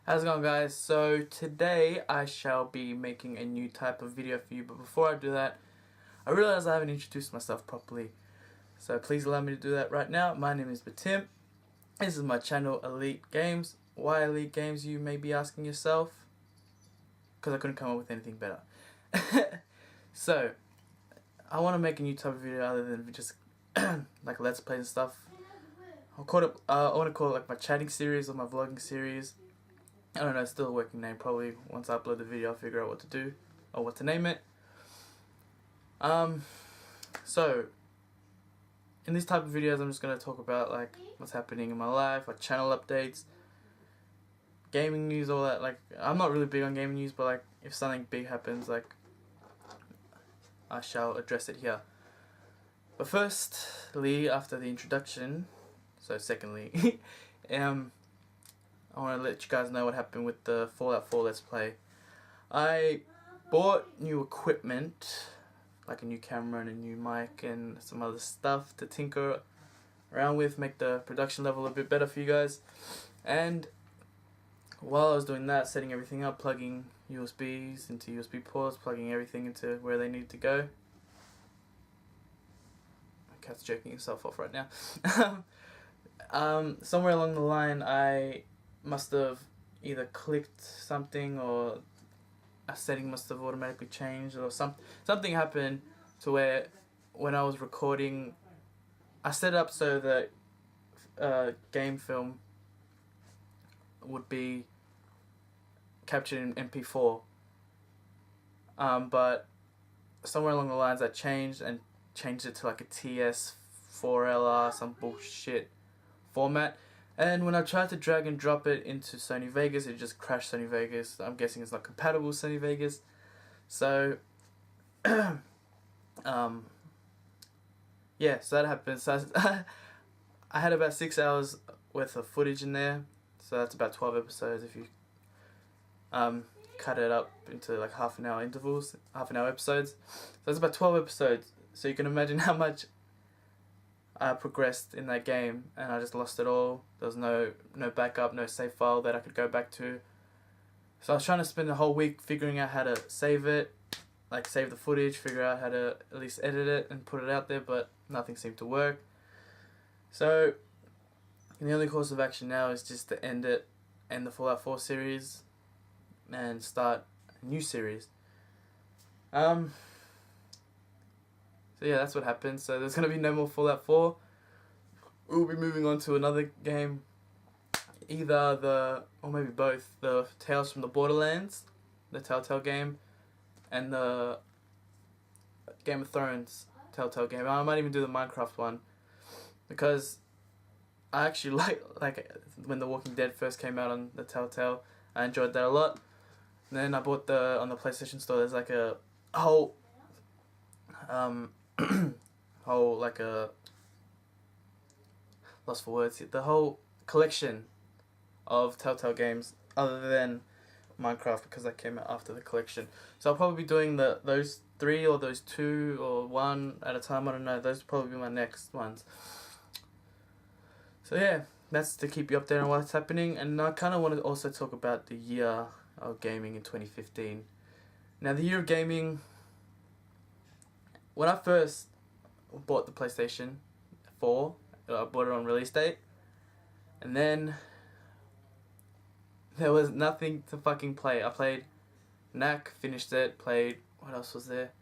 How's it going, guys? So today I shall be making a new type of video for you, but before I do that, I realize I haven't introduced myself properly. So please allow me to do that right now. My name is Batim. This is my channel, Elite Games. Why Elite Games, you may be asking yourself? Because I couldn't come up with anything better. So, I want to make a new type of video other than just like Let's Play and stuff. I want to call it like my chatting series or my vlogging series. I don't know, it's still a working name. Probably once I upload the video I'll figure out what to do or what to name it. So in these type of videos I'm just going to talk about like what's happening in my life, like channel updates, gaming news, all that. Like, I'm not really big on gaming news, but like if something big happens, like I shall address it here. But firstly, after the introduction, secondly, I want to let you guys know what happened with the Fallout 4 Let's Play. I bought new equipment, like a new camera and a new mic and some other stuff to tinker around with, make the production level a bit better for you guys. And while I was doing that, setting everything up, plugging USBs into USB ports, plugging everything into where they need to go. My cat's jerking himself off right now. Somewhere along the line I must have either clicked something or a setting must have automatically changed, or something happened to where when I was recording I set it up so that game film would be captured in MP4, but somewhere along the lines I changed it to like a TS4LR, some bullshit format. And when I tried to drag and drop it into Sony Vegas, it just crashed Sony Vegas. I'm guessing it's not compatible with Sony Vegas. So, yeah, so that happened. So I had about 6 hours worth of footage in there. So that's about 12 episodes if you cut it up into like half an hour intervals, half an hour episodes. So that's about 12 episodes. So you can imagine how much I progressed in that game, and I just lost it all. There was no backup, no save file that I could go back to. So I was trying to spend the whole week figuring out how to save it, like save the footage, figure out how to at least edit it and put it out there, but nothing seemed to work. So the only course of action now is just to end the Fallout 4 series and start a new series. So yeah, that's what happened. So there's going to be no more Fallout 4. We'll be moving on to another game. Either or maybe both, the Tales from the Borderlands, the Telltale game, and the Game of Thrones Telltale game. I might even do the Minecraft one, because I actually like when The Walking Dead first came out on the Telltale. I enjoyed that a lot. And then I bought on the PlayStation Store, there's like a whole lost for words here, the whole collection of Telltale games other than Minecraft, because that came out after the collection. So I'll probably be doing those 3 or those 2 or 1 at a time, I don't know. Those will probably be my next ones. So yeah, that's to keep you updated on what's happening. And I kind of want to also talk about the year of gaming in 2015. Now, the year of gaming, when I first bought the PlayStation 4, I bought it on release date, and then there was nothing to fucking play. I played Knack, finished it, played, what else was there?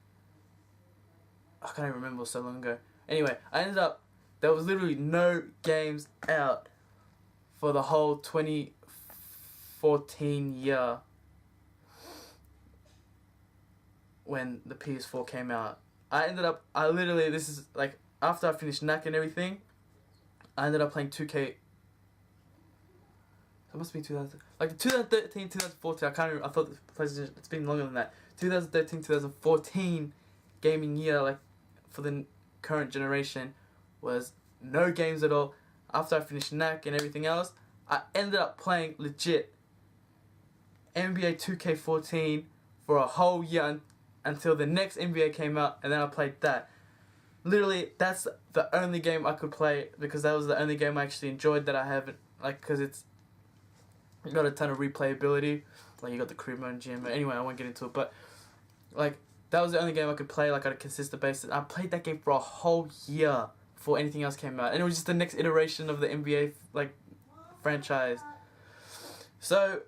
I can't even remember, it was so long ago. Anyway, there was literally no games out for the whole 2014 year when the PS4 came out. This is like, after I finished Knack and everything, I ended up playing 2K. That must be 2013, 2014, I can't remember. I thought the PlayStation, it's been longer than that. 2013, 2014 gaming year, like, for the current generation, was no games at all. After I finished Knack and everything else, I ended up playing legit NBA 2K14 for a whole year until the next NBA came out, and then I played that. Literally, that's the only game I could play, because that was the only game I actually enjoyed that I haven't, like, because it's You got a ton of replayability. Like, you got the career mode and GM mode. Anyway, I won't get into it, but like, that was the only game I could play like on a consistent basis. I played that game for a whole year before anything else came out, and it was just the next iteration of the NBA like franchise. So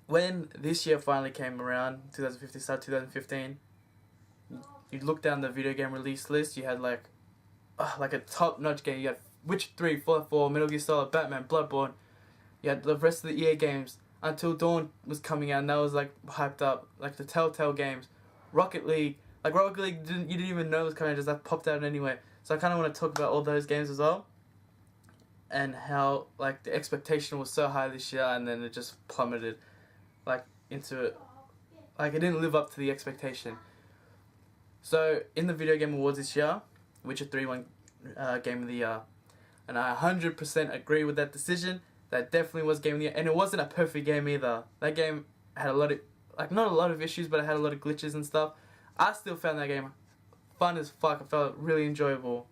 when this year finally came around, 2015, start 2015, you look down the video game release list. You had like a top-notch game. You had Witcher 3, Fallout 4, Metal Gear Solid, Batman, Bloodborne. You had the rest of the EA games. Until Dawn was coming out, and that was like hyped up. Like the Telltale games, Rocket League. Like Rocket League, you didn't even know it was coming out, just that popped out anyway. So I kind of want to talk about all those games as well, and how like the expectation was so high this year, and then it just plummeted, like into like it didn't live up to the expectation. So in the video game awards this year, Witcher 3 won Game of the Year, and I 100% agree with that decision. That definitely was Game of the Year, and it wasn't a perfect game either. That game had a lot of, like, not a lot of issues, but it had a lot of glitches and stuff. I still found that game fun as fuck. I felt really enjoyable,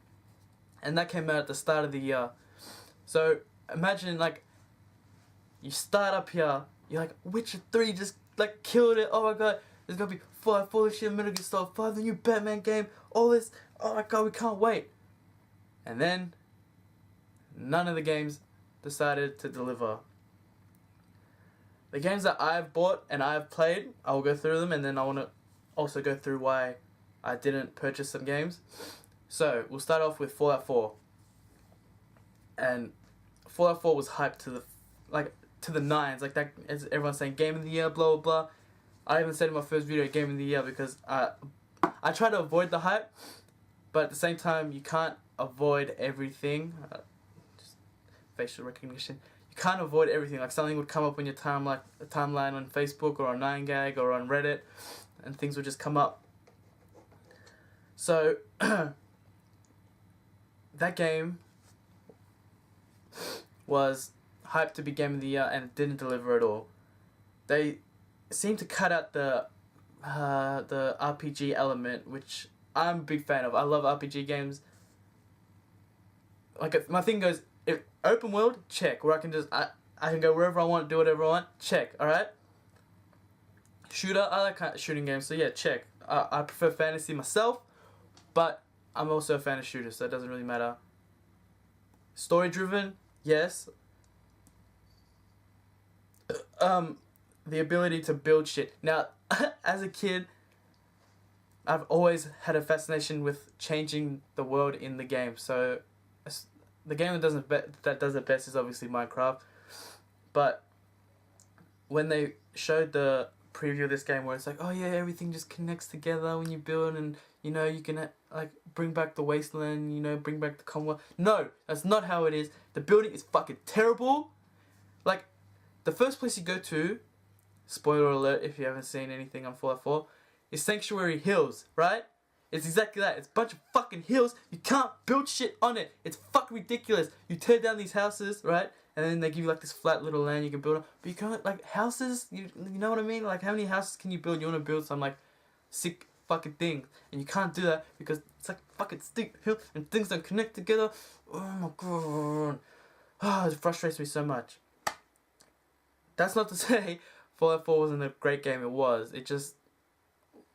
and that came out at the start of the year. So imagine, like, you start up here, you're like, Witcher 3 just like killed it. Oh my god, there's gonna be 5 full of shit, Metal Gear Solid 5, the new Batman game, all this. Oh my god, we can't wait. And then none of the games decided to deliver. The games that I've bought and I've played, I'll go through them, and then I want to also go through why I didn't purchase some games. So we'll start off with Fallout 4. And Fallout 4 was hyped to the nines, like that. As everyone's saying, Game of the Year, blah blah blah. I even said in my first video, Game of the Year, because I try to avoid the hype, but at the same time, you can't avoid everything. Facial recognition. You can't avoid everything. Like, something would come up on your timeline on Facebook or on 9gag or on Reddit, and things would just come up. So that game was hyped to be Game of the Year, and it didn't deliver at all. They seemed to cut out the RPG element, which I'm a big fan of. I love RPG games. Like, my thing goes, if open world, check, where I can just I can go wherever I want, do whatever I want, check. All right. Shooter, I like kind of shooting games, so yeah, check. I prefer fantasy myself, but I'm also a fan of shooters, so it doesn't really matter. Story driven, yes. The ability to build shit. Now, as a kid, I've always had a fascination with changing the world in the game. So the game that does it best is obviously Minecraft. But when they showed the preview of this game, where it's like, oh yeah, everything just connects together when you build, and you know, you can like bring back the wasteland, you know, bring back the Commonwealth. No, that's not how it is. The building is fucking terrible. Like, the first place you go to, spoiler alert if you haven't seen anything on Fallout 4, is Sanctuary Hills, right? It's exactly that. It's a bunch of fucking hills. You can't build shit on it. It's fucking ridiculous. You tear down these houses, right? And then they give you like this flat little land you can build on. But you can't, like, houses, you know what I mean? Like, how many houses can you build? You want to build some, like, sick fucking thing. And you can't do that because it's like fucking steep hill and things don't connect together. Oh my god. Oh, it frustrates me so much. That's not to say Fallout 4 wasn't a great game. It was. It just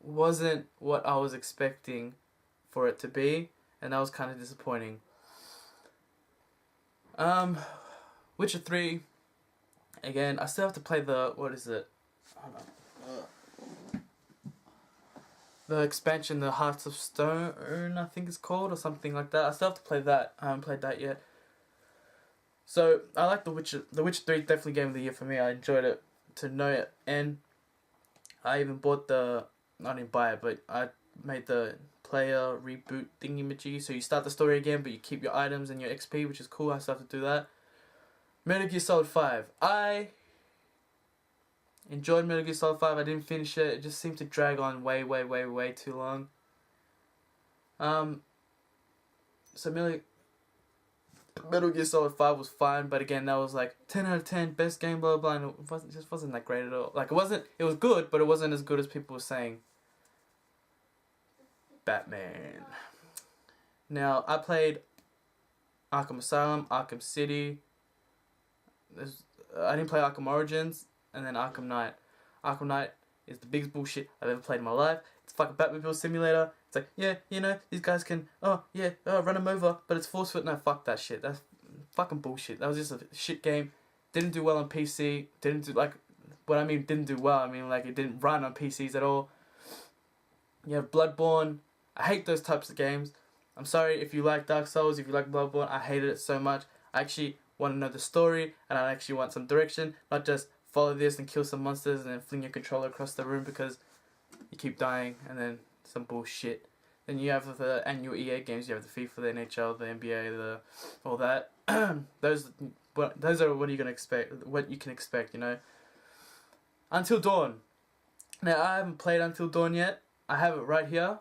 wasn't what I was expecting for it to be, and that was kind of disappointing. Witcher 3, again, I still have to play the, what is it? Hold on. The expansion, the Hearts of Stone, I think it's called, or something like that. I still have to play that. I haven't played that yet. So, I like The Witcher. The Witcher 3 definitely Game of the Year for me. I enjoyed it to no end. I even bought I didn't buy it, but I made the player reboot thingy-majiggy, so you start the story again, but you keep your items and your XP, which is cool. I still have to do that. Metal Gear Solid 5. I enjoyed Metal Gear Solid 5. I didn't finish it. It just seemed to drag on way too long. So Metal Gear Solid 5 was fine, but again, that was like 10 out of 10, best game, blah blah, and it just wasn't that great at all. Like, it was good, but it wasn't as good as people were saying. Batman. Now, I played Arkham Asylum, Arkham City. I didn't play Arkham Origins and then Arkham Knight. Arkham Knight is the biggest bullshit I've ever played in my life. It's fucking Batmobile Simulator. It's like, yeah, you know, these guys can, run them over, but it's force fit. No, fuck that shit. That's fucking bullshit. That was just a shit game. Didn't do well on PC. Didn't do, like, what I mean didn't do well, I mean, like, it didn't run on PCs at all. You have Bloodborne. I hate those types of games. I'm sorry if you like Dark Souls, if you like Bloodborne, I hated it so much. I actually want to know the story, and I actually want some direction, not just follow this and kill some monsters and then fling your controller across the room because you keep dying and then some bullshit. Then you have the annual EA games, you have the FIFA, the NHL, the NBA, all that. those are what you can expect, you know. Until Dawn. Now, I haven't played Until Dawn yet. I have it right here.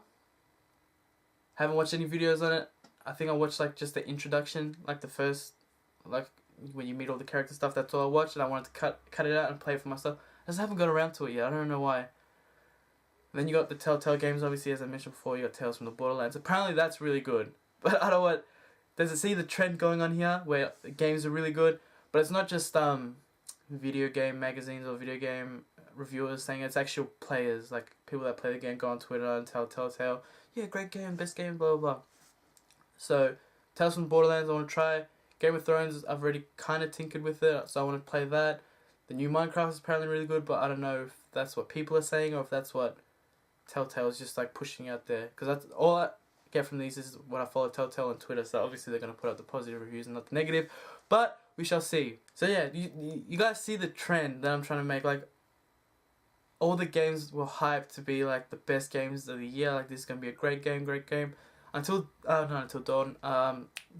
Haven't watched any videos on it. I think I watched like just the introduction, like the first, like when you meet all the character stuff. That's all I watched, and I wanted to cut it out and play it for myself. I just haven't got around to it yet. I don't know why. Then you got the Telltale games, obviously, as I mentioned before. You got Tales from the Borderlands. Apparently, that's really good. But I don't want. There's a the trend going on here where the games are really good, but it's not just video game magazines or video game reviewers saying it. It's actual players, like people that play the game, go on Twitter and tell Telltale, yeah, great game, best game, blah blah blah. So Tales from the Borderlands I want to try. Game of Thrones I've already kind of tinkered with it, so I want to play that. The new Minecraft is apparently really good, but I don't know if that's what people are saying or if that's what Telltale is just like pushing out there. Because that's all I get from these is when I follow Telltale on Twitter, so obviously they're going to put out the positive reviews and not the negative. But we shall see. So yeah, you guys see the trend that I'm trying to make. Like, all the games were hyped to be like the best games of the year. Like, this is going to be a great game. Until Dawn.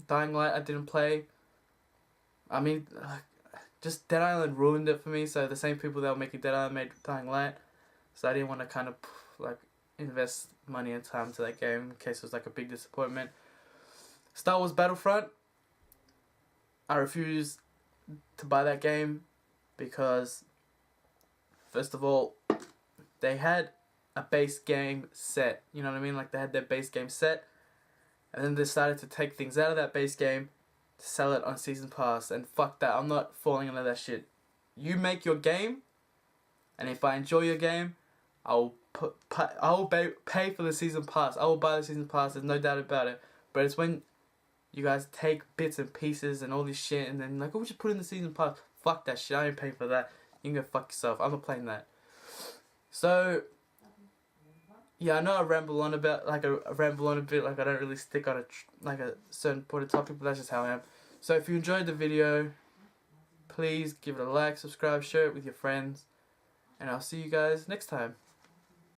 Dying Light I didn't play. I mean, just Dead Island ruined it for me. So the same people that were making Dead Island made Dying Light. So I didn't want to kind of like invest money and time to that game in case it was like a big disappointment. Star Wars Battlefront. I refused to buy that game because, first of all, they had a base game set. You know what I mean? Like, they had their base game set, and then they decided to take things out of that base game to sell it on Season Pass. And fuck that. I'm not falling into that shit. You make your game, and if I enjoy your game, I will pay for the Season Pass. I will buy the Season Pass. There's no doubt about it. But it's when you guys take bits and pieces and all this shit and then like, oh, we just put in the Season Pass. Fuck that shit. I ain't paying for that. You can go fuck yourself. I'm not playing that. So, yeah, I know I ramble on a bit. Like, I don't really stick on a certain point of topic, but that's just how I am. So if you enjoyed the video, please give it a like, subscribe, share it with your friends, and I'll see you guys next time.